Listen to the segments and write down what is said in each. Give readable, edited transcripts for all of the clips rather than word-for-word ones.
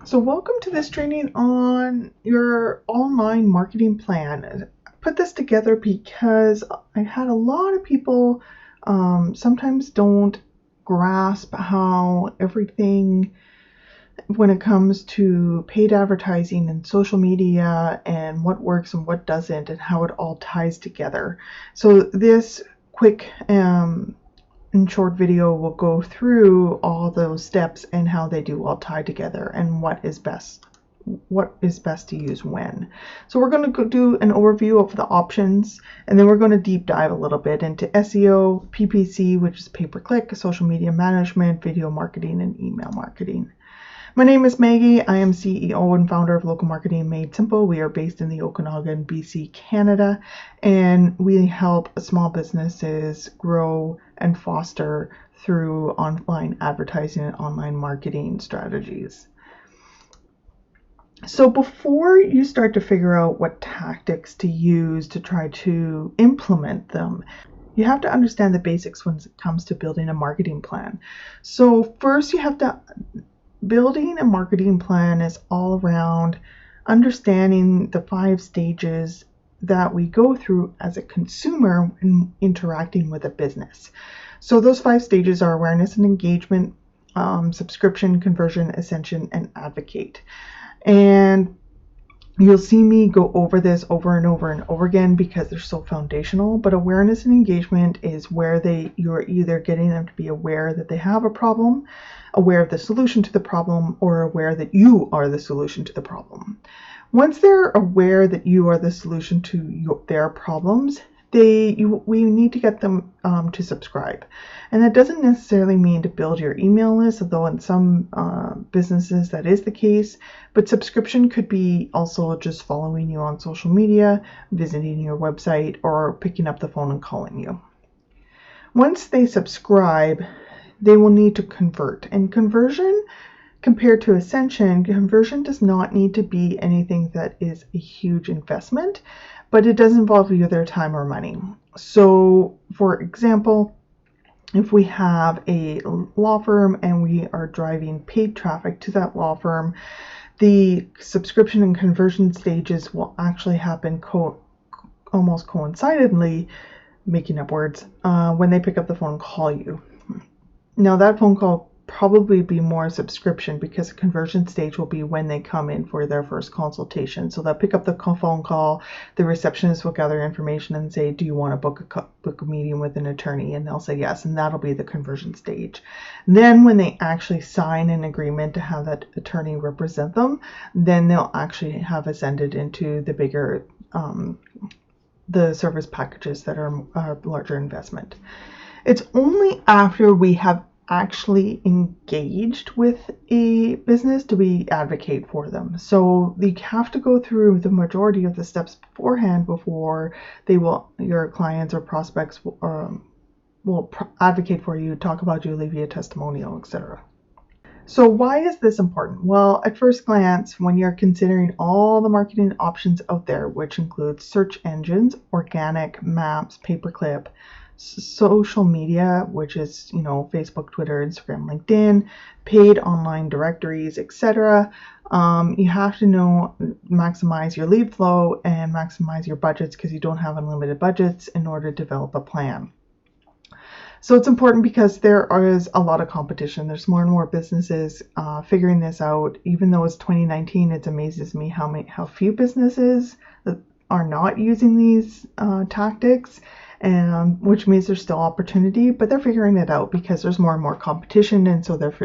So welcome to this training on your online marketing plan. I put this together because I had a lot of people sometimes don't grasp how everything when it comes to paid advertising and social media and what works and what doesn't and how it all ties together. So this quick in short video will go through all those steps and how they do all tie together and what is best to use when. So we're going to do an overview of the options, and then we're going to deep dive a little bit into SEO, PPC, which is pay-per-click, social media management, video marketing, and email marketing. My name is Maggie. I am CEO and founder of Local Marketing Made Simple. We are based in the Okanagan, BC, Canada, and we help small businesses grow and foster through online advertising and online marketing strategies. So before you start to figure out what tactics to use to try to implement them, you have to understand the basics when it comes to building a marketing plan. So first you have to building a marketing plan is all around understanding the 5 stages that we go through as a consumer in interacting with a business. So those 5 stages are awareness and engagement, subscription, conversion, ascension, and advocate. And you'll see me go over this over and over and over again because they're so foundational. But awareness and engagement is where you're either getting them to be aware that they have a problem, aware of the solution to the problem, or aware that you are the solution to the problem. Once they're aware that you are the solution to their problems, we need to get them to subscribe. And that doesn't necessarily mean to build your email list, although in some businesses that is the case. But subscription could be also just following you on social media, visiting your website, or picking up the phone and calling you. Once they subscribe, they will need to convert. And conversion, compared to ascension, conversion does not need to be anything that is a huge investment, but it does involve either time or money. So, for example, if we have a law firm and we are driving paid traffic to that law firm, the subscription and conversion stages will actually happen almost coincidentally, making up words, when they pick up the phone and call you. Now that phone call probably be more subscription because the conversion stage will be when they come in for their first consultation. So they'll pick up the phone call, the receptionist will gather information and say, do you want to book a meeting with an attorney? And they'll say yes, and that'll be the conversion stage. Then when they actually sign an agreement to have that attorney represent them, then they'll actually have ascended into the bigger the service packages that are a larger investment. It's only after we have actually engaged with a business do we advocate for them. So you have to go through the majority of the steps beforehand before your clients or prospects will advocate for you, talk about you, leave you a testimonial, etc. So why is this important? Well, at first glance, when you're considering all the marketing options out there, which includes search engines, organic, maps, pay-per-click, social media, which is, Facebook, Twitter, Instagram, LinkedIn, paid online directories, etc. You have to maximize your lead flow and maximize your budgets because you don't have unlimited budgets in order to develop a plan. So it's important because there is a lot of competition. There's more and more businesses figuring this out. Even though it's 2019, it amazes me how few businesses are not using these tactics, and which means there's still opportunity, but they're figuring it out because there's more and more competition, and so they're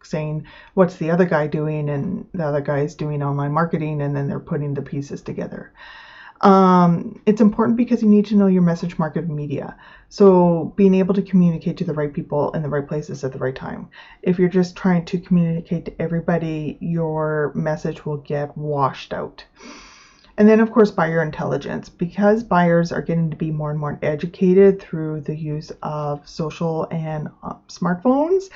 saying, what's the other guy doing? And the other guy is doing online marketing, and then they're putting the pieces together. It's important because you need to know your message, market, media. So being able to communicate to the right people in the right places at the right time. If you're just trying to communicate to everybody, your message will get washed out. And then, of course, buyer intelligence. Because buyers are getting to be more and more educated through the use of social and smartphones,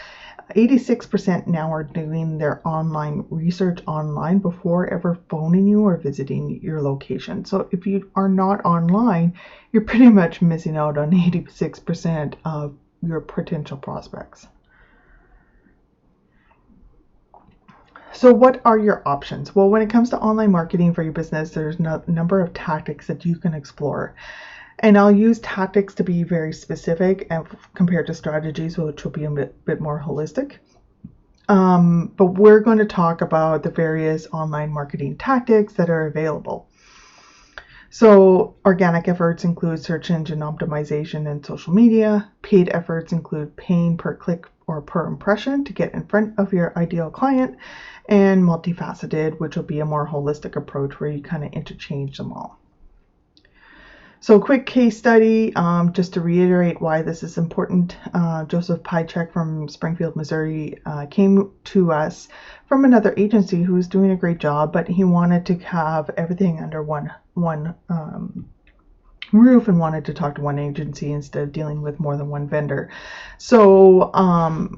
86% now are doing their online research online before ever phoning you or visiting your location. So if you are not online, you're pretty much missing out on 86% of your potential prospects. So what are your options? Well, when it comes to online marketing for your business, there's a number of tactics that you can explore. And I'll use tactics to be very specific and compared to strategies, which will be a bit more holistic. But we're going to talk about the various online marketing tactics that are available. So organic efforts include search engine optimization and social media. Paid efforts include paying per click or per impression to get in front of your ideal client. And multifaceted, which will be a more holistic approach where you kind of interchange them all. So quick case study, just to reiterate why this is important. Joseph Pychek from Springfield, Missouri came to us from another agency who was doing a great job, but he wanted to have everything under one roof and wanted to talk to one agency instead of dealing with more than one vendor. So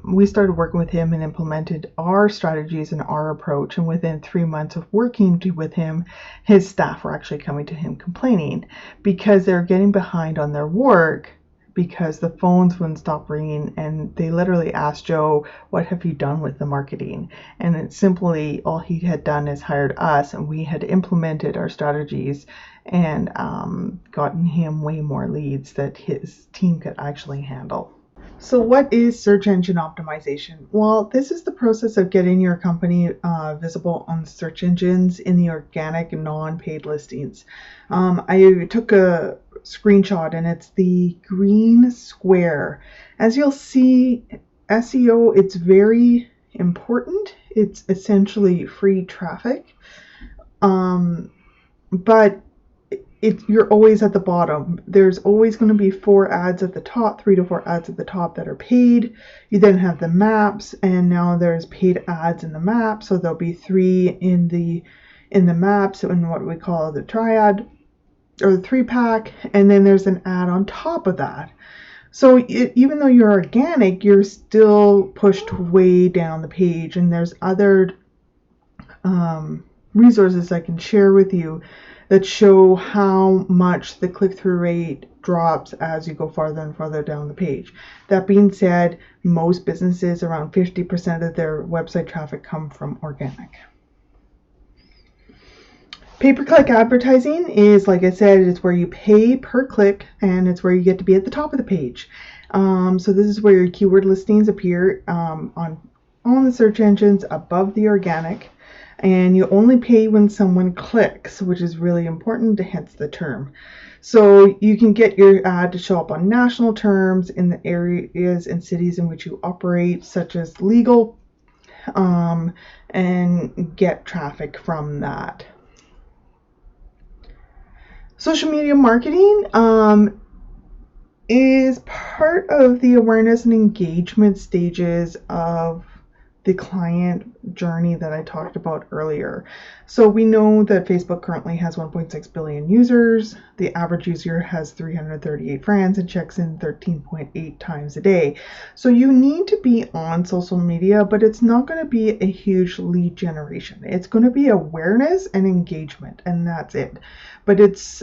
we started working with him and implemented our strategies and our approach. And within 3 months of working with him, his staff were actually coming to him complaining because they're getting behind on their work because the phones wouldn't stop ringing, and they literally asked Joe, what have you done with the marketing? And it's simply all he had done is hired us, and we had implemented our strategies and gotten him way more leads that his team could actually handle. So what is search engine optimization? Well, this is the process of getting your company visible on search engines in the organic non-paid listings. I took a screenshot and it's the green square. As you'll see, SEO, it's very important. It's essentially free traffic, but you're always at the bottom. There's always going to be 4 ads at the top, 3 to 4 ads at the top that are paid. You then have the maps, and now there's paid ads in the map. So there'll be 3 in the maps in what we call the triad or the 3-pack, and then there's an ad on top of that. So even though you're organic, you're still pushed way down the page, and there's other resources I can share with you that show how much the click-through rate drops as you go farther and farther down the page. That being said, most businesses, around 50% of their website traffic come from organic. Pay-per-click advertising is, like I said, it's where you pay per click, and it's where you get to be at the top of the page. So this is where your keyword listings appear on the search engines above the organic. And you only pay when someone clicks, which is really important, hence the term. So you can get your ad to show up on national terms in the areas and cities in which you operate, such as legal, and get traffic from that. Social media marketing is part of the awareness and engagement stages of the client journey that I talked about earlier. So we know that Facebook currently has 1.6 billion users. The average user has 338 friends and checks in 13.8 times a day. So you need to be on social media, but it's not going to be a huge lead generation. It's going to be awareness and engagement, and that's it. But it's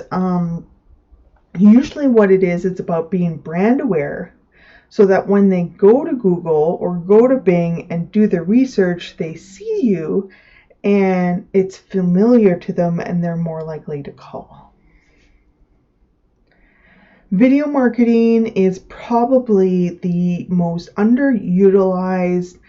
usually what it is, it's about being brand aware, so that when they go to Google or go to Bing and do the research, they see you and it's familiar to them and they're more likely to call. Video marketing is probably the most underutilized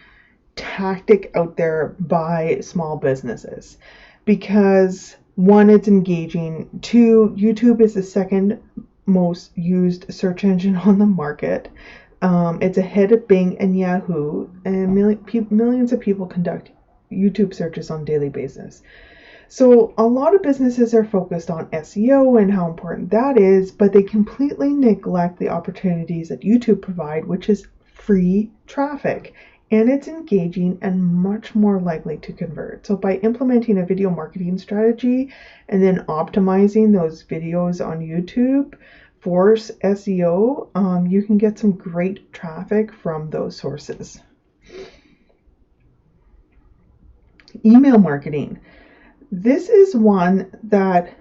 tactic out there by small businesses because 1, it's engaging. 2, YouTube is the second most used search engine on the market. It's ahead of Bing and Yahoo, and millions of people conduct YouTube searches on a daily basis. So a lot of businesses are focused on SEO and how important that is, but they completely neglect the opportunities that YouTube provide, which is free traffic, and it's engaging and much more likely to convert. So by implementing a video marketing strategy and then optimizing those videos on YouTube for SEO, you can get some great traffic from those sources. Email marketing. This is one that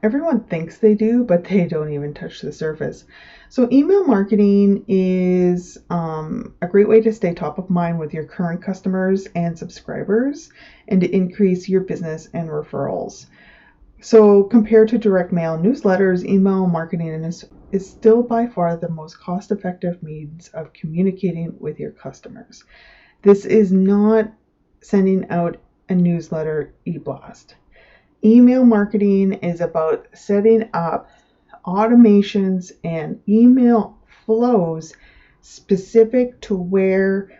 Everyone thinks they do, but they don't even touch the surface. So email marketing is a great way to stay top of mind with your current customers and subscribers and to increase your business and referrals. So compared to direct mail newsletters, email marketing is still by far the most cost-effective means of communicating with your customers. This is not sending out a newsletter e-blast. Email marketing is about setting up automations and email flows specific to where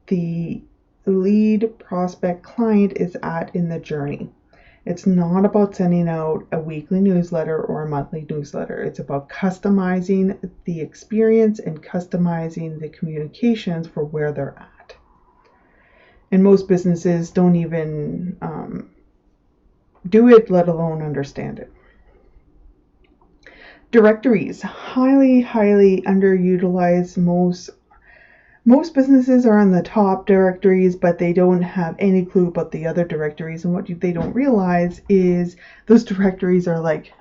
the lead prospect client is at in the journey. It's not about sending out a weekly newsletter or a monthly newsletter. It's about customizing the experience and customizing the communications for where they're at. And most businesses don't even do it, let alone understand it. Directories, highly underutilized. Most businesses are on the top directories, but they don't have any clue about the other directories. And what they don't realize is those directories are like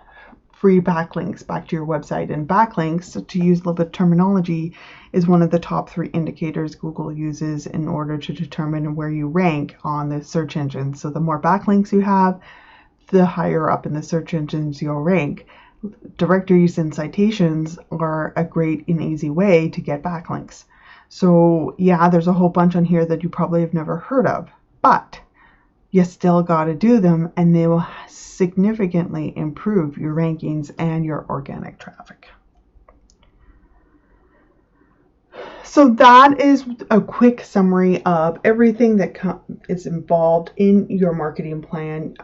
free backlinks back to your website. And backlinks, to use a little bit of terminology, is one of the top 3 indicators Google uses in order to determine where you rank on the search engine. So the more backlinks you have, the higher up in the search engines you'll rank. Directories and citations are a great and easy way to get backlinks. So yeah, there's a whole bunch on here that you probably have never heard of, but you still got to do them, and they will significantly improve your rankings and your organic traffic. So that is a quick summary of everything that is involved in your marketing plan.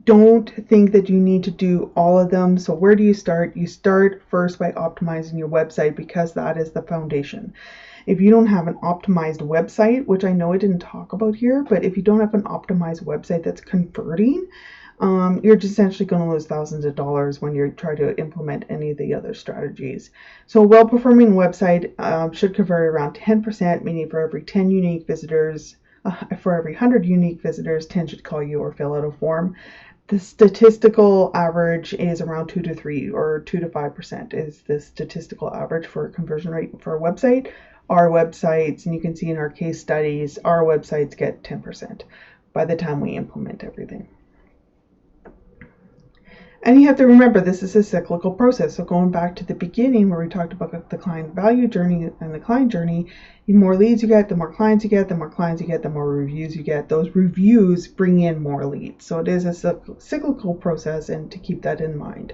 Don't think that you need to do all of them. So where do you start? You start first by optimizing your website, because that is the foundation. If you don't have an optimized website, which I know I didn't talk about here, but if you don't have an optimized website that's converting, you're just essentially going to lose thousands of dollars when you try to implement any of the other strategies. So a well-performing website should convert around 10%, meaning for every 10 unique visitors, for every 100 unique visitors, 10 should call you or fill out a form. The statistical average is around 2 to 3 or 2 to 5% is the statistical average for conversion rate for a website. Our websites, and you can see in our case studies, our websites get 10% by the time we implement everything. And you have to remember, this is a cyclical process. So going back to the beginning where we talked about the client value journey and the client journey, the more leads you get, the more clients you get, the more clients you get, the more reviews you get. Those reviews bring in more leads. So it is a cyclical process, and to keep that in mind.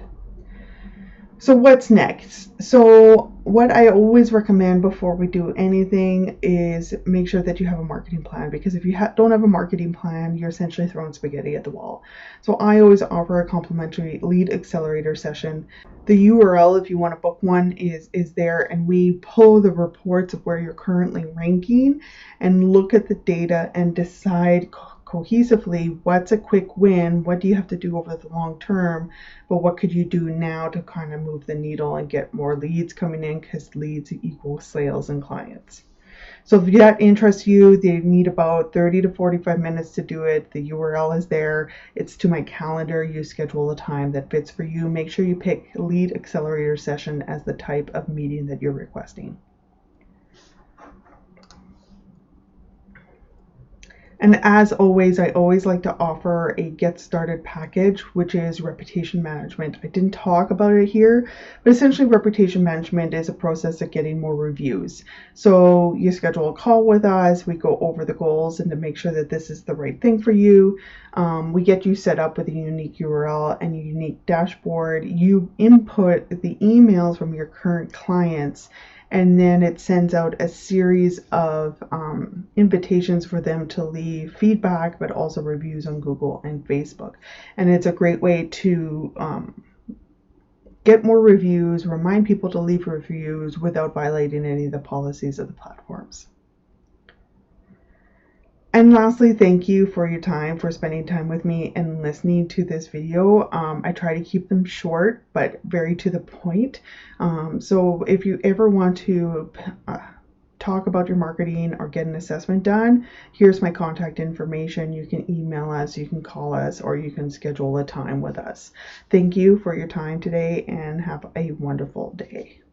So what's next? So what I always recommend before we do anything is make sure that you have a marketing plan, because if you don't have a marketing plan, you're essentially throwing spaghetti at the wall. So I always offer a complimentary lead accelerator session. The URL, if you want to book one, is there, and we pull the reports of where you're currently ranking and look at the data and decide cohesively what's a quick win, what do you have to do over the long term, but what could you do now to kind of move the needle and get more leads coming in, because leads equal sales and clients. So if that interests you, they need about 30 to 45 minutes to do it. The URL is there. It's to my calendar. You schedule a time that fits for you. Make sure you pick lead accelerator session as the type of meeting that you're requesting. And as always, I always like to offer a get started package, which is reputation management. I didn't talk about it here, but essentially reputation management is a process of getting more reviews. So you schedule a call with us, we go over the goals and to make sure that this is the right thing for you. We get you set up with a unique URL and a unique dashboard. You input the emails from your current clients, and then it sends out a series of invitations for them to leave feedback, but also reviews on Google and Facebook. And it's a great way to get more reviews, remind people to leave reviews without violating any of the policies of the platforms. And lastly, thank you for your time, for spending time with me and listening to this video. I try to keep them short, but very to the point. So if you ever want to talk about your marketing or get an assessment done, here's my contact information. You can email us, you can call us, or you can schedule a time with us. Thank you for your time today and have a wonderful day.